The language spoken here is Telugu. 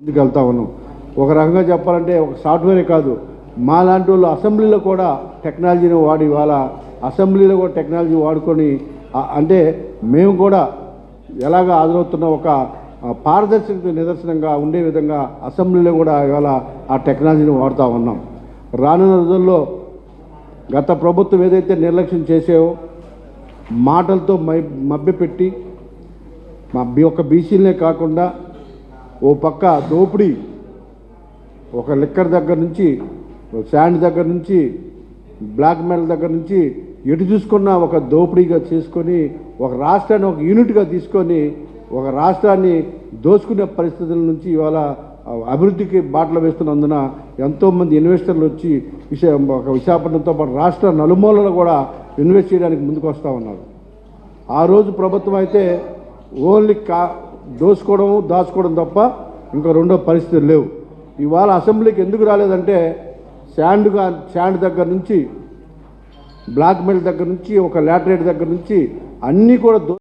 ముందుకు వెళ్తా ఉన్నాం. ఒక రకంగా చెప్పాలంటే ఒక సాఫ్ట్వేరే కాదు, మా లాంటి వాళ్ళు అసెంబ్లీలో కూడా టెక్నాలజీని వాడి వాళ్ళ అసెంబ్లీలో కూడా టెక్నాలజీ వాడుకొని అంటే మేము కూడా ఎలాగ హాజరవుతున్న ఒక పారదర్శకత నిదర్శనంగా ఉండే విధంగా అసెంబ్లీలో కూడా ఇవాళ ఆ టెక్నాలజీని వాడుతూ ఉన్నాం. రానున్న రోజుల్లో గత ప్రభుత్వం ఏదైతే నిర్లక్ష్యం చేసావో మాటలతో మభ్యపెట్టి ఒక బీసీలనే కాకుండా ఓ పక్క దోపిడీ, ఒక లిక్కర్ దగ్గర నుంచి శాండ్ దగ్గర నుంచి బ్లాక్ మెటల్ దగ్గర నుంచి ఎటు చూసుకున్న ఒక దోపిడీగా చేసుకొని ఒక రాష్ట్రాన్ని ఒక యూనిట్గా తీసుకొని ఒక రాష్ట్రాన్ని దోచుకునే పరిస్థితుల నుంచి ఇవాళ అభివృద్ధికి బాటలు వేస్తున్నందున ఎంతోమంది ఇన్వెస్టర్లు వచ్చి విశాఖపట్నంతో పాటు రాష్ట్ర నలుమూలలో కూడా ఇన్వెస్ట్ చేయడానికి ముందుకు వస్తూ ఉన్నారు. ఆ రోజు ప్రభుత్వం అయితే ఓన్లీ దోచుకోవడం దాచుకోవడం తప్ప ఇంకా రెండో పరిస్థితులు లేవు. ఇవాళ అసెంబ్లీకి ఎందుకు రాలేదంటే శాండ్ దగ్గర నుంచి బ్లాక్ మెటల్ దగ్గర నుంచి ఒక లాటరైట్ దగ్గర నుంచి అన్నీ కూడా